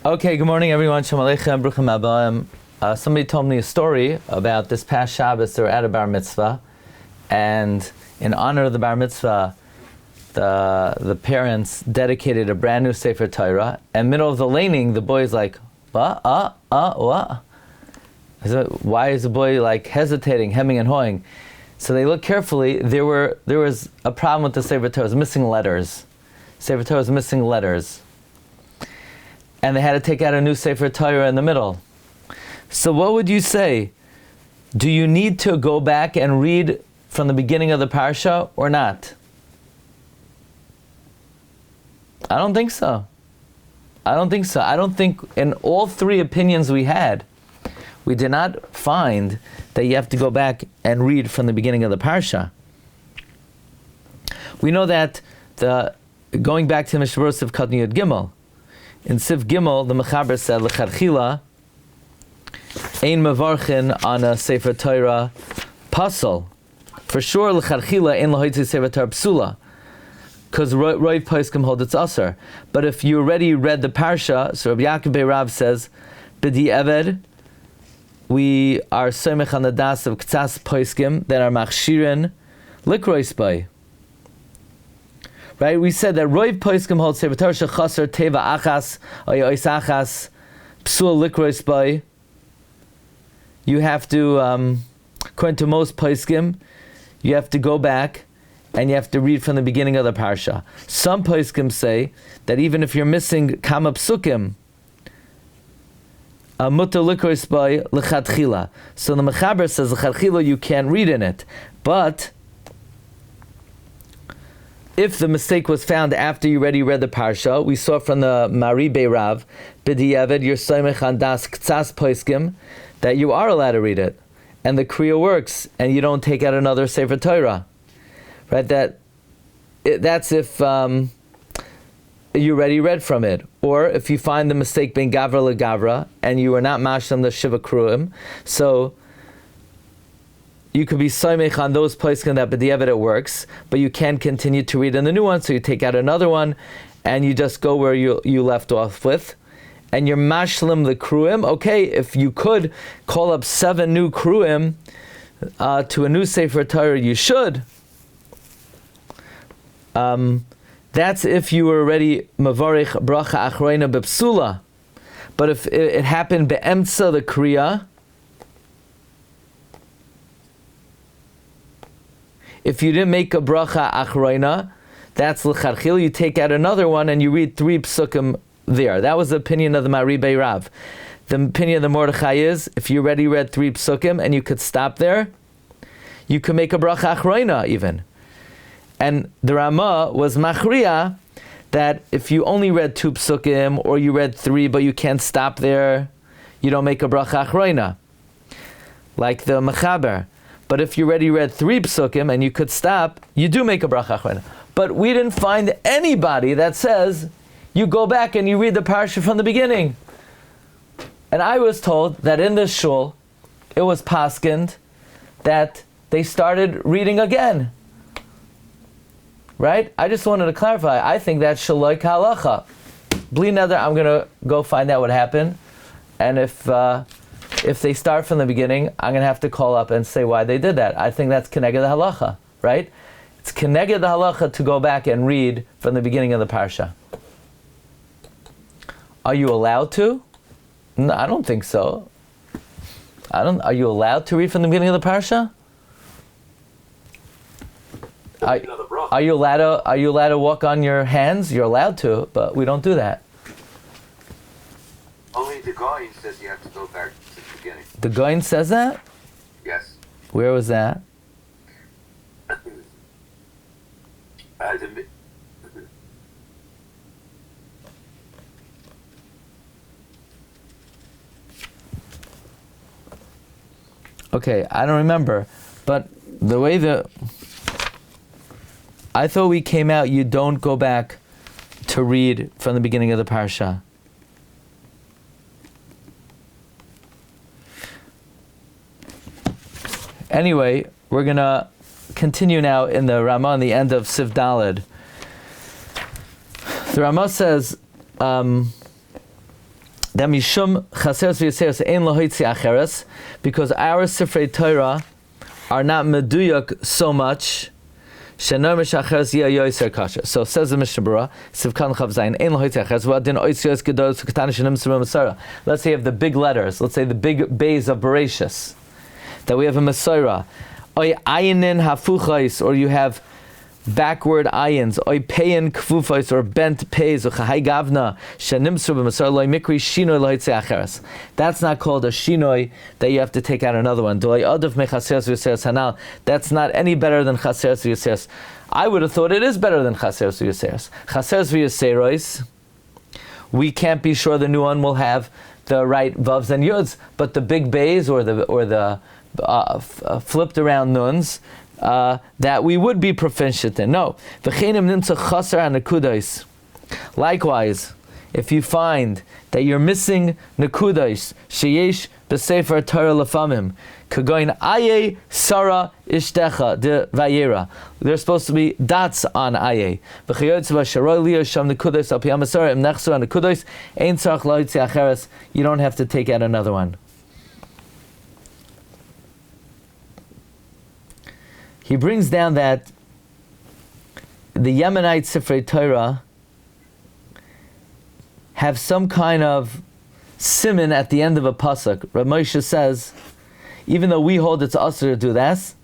Okay, good morning everyone. Shalom Aleichem, Bruchim Abbaim. Somebody told me a story about this past Shabbos. They were at a bar mitzvah, and in honor of the bar mitzvah, the parents dedicated a brand new Sefer Torah. And middle of the laning, the boy's like, what? I said, why is the boy like hesitating, hemming and hawing? So they looked carefully. There was a problem with the Sefer Torah. It was missing letters. Sefer Torah was missing letters. And they had to take out a new Sefer Torah in the middle. So what would you say? Do you need to go back and read from the beginning of the Parsha or not? I don't think so. I don't think in all three opinions we had, we did not find that you have to go back and read from the beginning of the Parsha. We know that going back to Mishnah of Katan Yud Gimel, in Sif Gimel, the Mechaber said, L'charchila, ein mevarchin on a Sefer Torah pasal. For sure, L'charchila, ein lahoitzi Sefer Torah psula. Because Roiv Poskim hold its asar. But if you already read the Parsha, so Rabbi Yaakov Rav says, B'di Eved, we are soimech on the das of K'tzas Poskim, that are machshirin, likrois by. Right? We said that Roiv Poskim holds Sefer Torah shechaser teva achas, ois achas, psul likrois by. You have to, according to most Poskim, you have to go back and you have to read from the beginning of the Parsha. Some Poskim say that even if you're missing Kama Psukim, Mutter Likrois by L'chatchila. So the Mechaber says L'chatchila you can't read in it. But if the mistake was found after you already read the Parsha, we saw from the Maribe Rav, B'diavad, your Soimech on Das K'tzas Poskim, that you are allowed to read it. And the Kriya works, and you don't take out another Sefer Torah. Right? That's if you already read from it. Or if you find the mistake being Gavra LeGavra, and you are not mashlam the Shiva Kruim, so you could be Soimech on those Poskim that B'diavad it works, but you can continue to read in the new one, so you take out another one, and you just go where you left off with. And you're mashlim the Kruim. Okay, if you could call up 7 new Kruim to a new Sefer Torah, you should. That's if you were already mavarich bracha achreina bepsula. But if it happened be'emtza the kriya, if you didn't make a bracha achreina, that's l'charchil, you take out another one and you read 3 psukim there. That was the opinion of the Maribe Rav. The opinion of the Mordechai is, if you already read 3 psukim and you could stop there, you could make a bracha achreina even. And the Ramah was machriya that if you only read 2 psukim or you read 3 but you can't stop there, you don't make a bracha achreina, like the Mechaber. But if you already read 3 psukim and you could stop, you do make a bracha achreina. But we didn't find anybody that says you go back and you read the Parsha from the beginning. And I was told that in this shul, it was paskined that they started reading again. Right? I just wanted to clarify. I think that's shaloi k'halacha. Bli neder, I'm going to go find out what happened. And if they start from the beginning, I'm going to have to call up and say why they did that. I think that's keneged the halacha. Right? It's keneged the halacha to go back and read from the beginning of the Parsha. Are you allowed to? No, I don't think so. Are you allowed to read from the beginning of the Parsha? Are you allowed to walk on your hands? You're allowed to, but we don't do that. Only the Goin says you have to go back to the beginning. The Goin says that? Yes. Where was that? Okay, I don't remember, but the way I thought we came out, you don't go back to read from the beginning of the Parsha. Anyway, we're going to continue now in the Ramah on the end of Siv Daled. The Ramah says, that mishum chaseres v'yaseres ein lahoitzi acheres, because our Sefer Torah are not meduyuk so much. So says the Mishnah Berurah, Sivkan Chav Zayin, Ein Lahoitzi Acheres, V'adin Oitzi Yos Gedol Tzukatan Shenim Sura Masara. Let's say you have the big letters. Let's say the big bays of Bereshis, that we have a Masara. Oy Ayinin Hafuchais, or you have backward ayins, oy peyin kfufos, or bent pays, or chahai gavna shenimsru b'masar loy mikri shinoi lohitzei acheres. That's not called a shinoi that you have to take out another one. Dolay adav mechaseres v'yaseres hanal. That's not any better than chaseres v'yaseres. I would have thought it is better than chaseres v'yaseres. Chaseres v'yaseros, we can't be sure the new one will have the right vavs and yuds, but the big bays or the flipped around nuns, that we would be proficient in. No. Likewise, if you find that you're missing nekudais, sheyesh b'sefer Torah lefamim, kagoin aye sara ishtecha de vayera. There's supposed to be dots on aye. You don't have to take out another one. He brings down that the Yemenite Sefer Torah have some kind of siman at the end of a pasuk. Rabbi Moshe says, even though we hold it's usher to do that,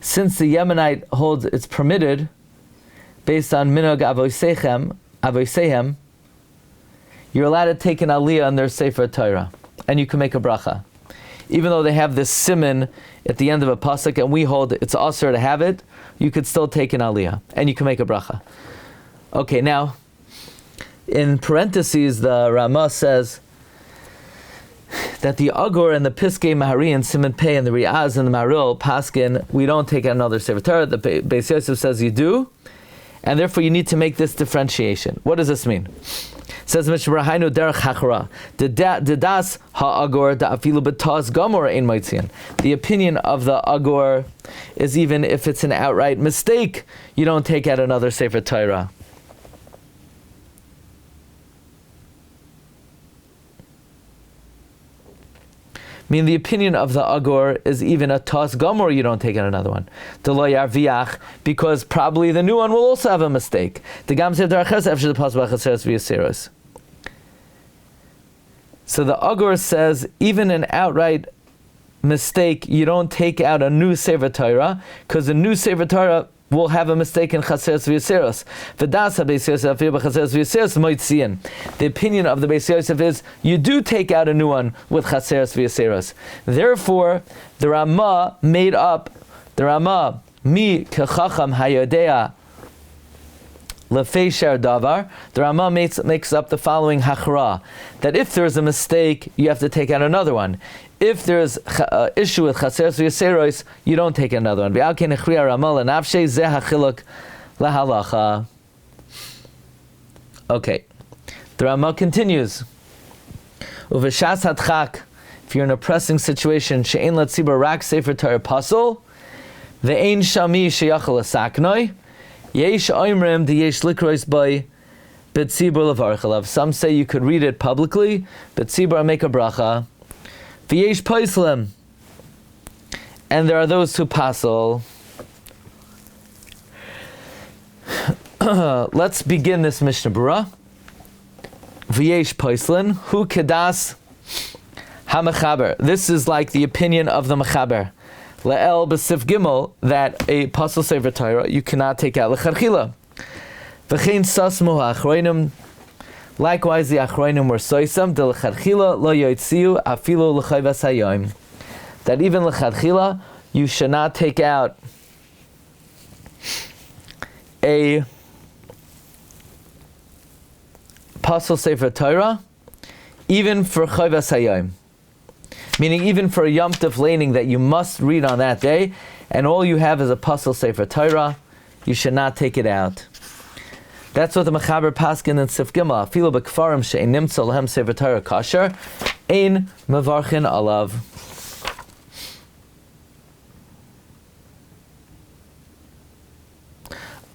since the Yemenite holds it's permitted, based on minhag avosehem, you're allowed to take an aliyah on their Sefer Torah, and you can make a bracha. Even though they have this siman at the end of a pasuk, and we hold it's usher to have it, you could still take an aliyah, and you can make a bracha. Okay, now, in parentheses, the Ramah says that the Agur and the Piskei Mahari and Siman Pei and the Riaz and the Maril Paskin, we don't take out another Sefer Torah. The Beis Yosef says you do, and therefore you need to make this differentiation. What does this mean? Says Mishnah Berurah, derech hachara. The das ha'agor da'afilu b'taz gamor ein moitzian. The opinion of the agor is even if it's an outright mistake, you don't take out another Sefer Torah. I mean, the opinion of the agor is even a tas gamor, you don't take out another one. D'lo yarviach, because probably the new one will also have a mistake. The gam sev daraches after the pas b'chaseres v'yaseros. So the agor says even an outright mistake, you don't take out a new Sefer Torah, because a new Sefer Torah will have a mistake in chaseres v'yaseros. V'dasa Beis Yosef b'chaseres v'yaseros moitzian. The opinion of the Beis Yosef is you do take out a new one with chaseres v'yaseros. Therefore, the Ramah mi kechacham hayodea lefeisher davar. The Ramah makes up the following hachra, that if there's a mistake, you have to take out another one. If there's issue with chaseres v'yaseros, you don't take another one. Okay, the Ramah continues. If you're in a pressing situation, she'ein latzibur rak sefer Torah pasul, ve'ein shami sheyachal asaknoi, yesh oimrim diyesh likrois by betzibur levarchalav. Some say you could read it publicly, betzibur make a bracha. V'yesh paislim, and there are those who pasel. Let's begin this Mishnah Berurah. V'yesh paislim, hu kedas ha-mechaber. This is like the opinion of the mechaber. Le'el b'sif gimel, that a pasel sefer Torah you cannot take out lecharchila. V'chein sasmu ha'achroinim. Likewise, the achroinim were soisam de lecharchila lo yoitziu afilu l'chayvas hayom. That even lecharchila you should not take out a pasel sefer Torah, even for chayvas hayom. Meaning even for a Yom Tov laning that you must read on that day, and all you have is a pasel sefer Torah, you should not take it out. That's what the Mechaber Paskin and Sif Gimel. Afilu b'kfarim she'ein nimtza lehem sefer Torah kasher, ein mevarchin alav.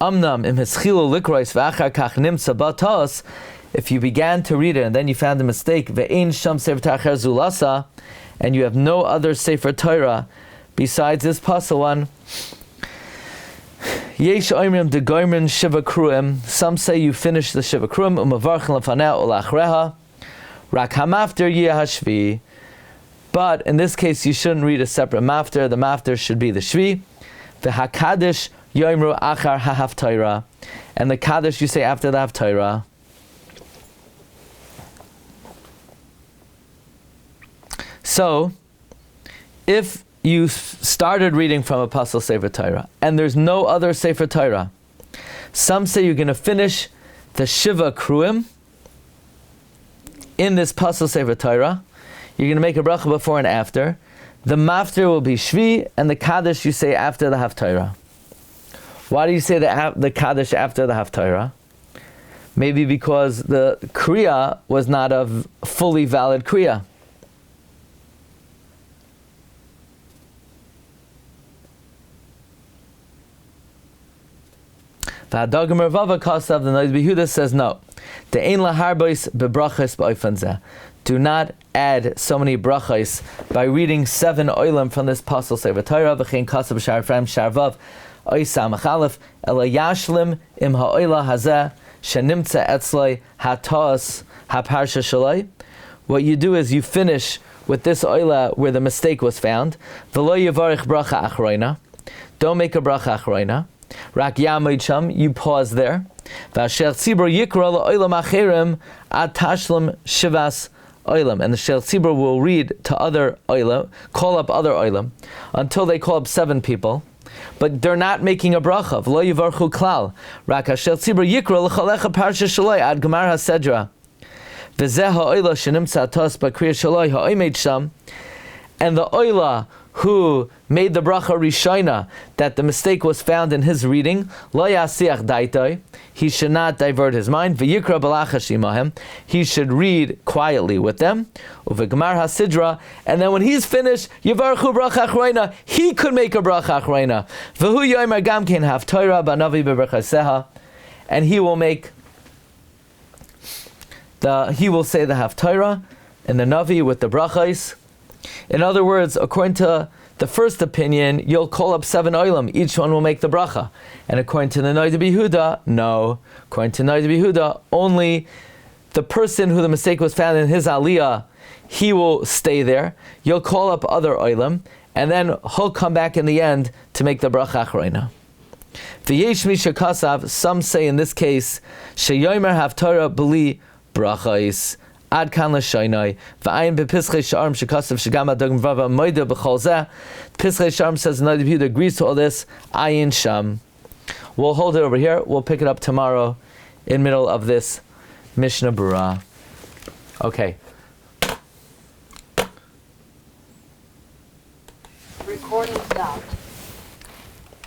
Amnam im hischilu likrois v'achar kach nimtza batas. if you began to read it and then you found a mistake, ve'ein sham sefer Torah acher zulasa, and you have no other Sefer Torah besides this pasuk one, yesh oimrim de goimrin shiva kruim, some say you finish the shiva kruim, umavarchen lefaneh ulachreha, rak hamafter yeh hashvi. But in this case, you shouldn't read a separate mafter. The mafter should be the shvi. V'hakadish yoimru achar hahaftaira, and the kaddish you say after the haftaira. So, if you started reading from a pasuk Sefer Torah and there's no other Sefer Torah, some say you're going to finish the shiva kruim in this pasuk Sefer Torah. You're going to make a bracha before and after. The mafter will be shvi, and the kaddish you say after the haftarah. Why do you say the kaddish after the haftarah? Maybe because the kriya was not a fully valid kriya. The Hadagim Ravava Kasav, the Rabbi Yehuda says no. The ein laharbois bebrachos ba'ofanzeh. Do not add so many brachos by reading 7 oilam from this pasuk Sefer Torah. V'chein kasav b'shar Ephraim shar vav oisam achalef ela yashlim im ha'oila hazeh shenimtza etzloi hatos haparsha shaloi. What you do is you finish with this oila where the mistake was found. V'lo yivarich bracha achroina. Don't make a bracha achroina. Rak yamoid sham. You pause there. V'asher tzibur yikra la'oilam acherim ad tashlim shivas oilam, and the Shel Tzibur will read to other oilam, call up other oilam, until they call up 7 people, but they're not making a bracha. V'lo yivarchu klal. Rak Shel Tzibur yikra l'chalecha parsha shaloi ad Gemara hasedra. V'zeh ha'oila shenimtza tos b'kriya shaloi ha'oimed sham, and the oila who made the bracha rishayna, that the mistake was found in his reading, lo yasiach daitoi, he should not divert his mind, v'yikra b'lachash imahem, he should read quietly with them, uve'gemar hasidra, and then when he's finished, yivarchu bracha achroina, he could make a bracha achroina, v'hu yomer gamkein haftorah b'navi b'brachaseha, and he will say the haftorah and the navi with the brachos. In other words, according to the first opinion, you'll call up 7 oilam, each one will make the bracha. And according to the Rabbi Yehuda, no. According to Rabbi Yehuda, only the person who the mistake was found in his aliyah, he will stay there. You'll call up other oilam, and then he'll come back in the end to make the bracha achroina. V'yesh misha kasav, some say in this case, sheyomer haftarah b'li brachais. Ad kan l'shaynai v'ayin bepischei sharm shekasav shegam adagim vava moida b'chol zeh. Pischei sharm says Rabbi Yehuda agrees to all this. Ayin sham. We'll hold it over here. We'll pick it up tomorrow in middle of this Mishnah Berurah. Okay. Recording stopped.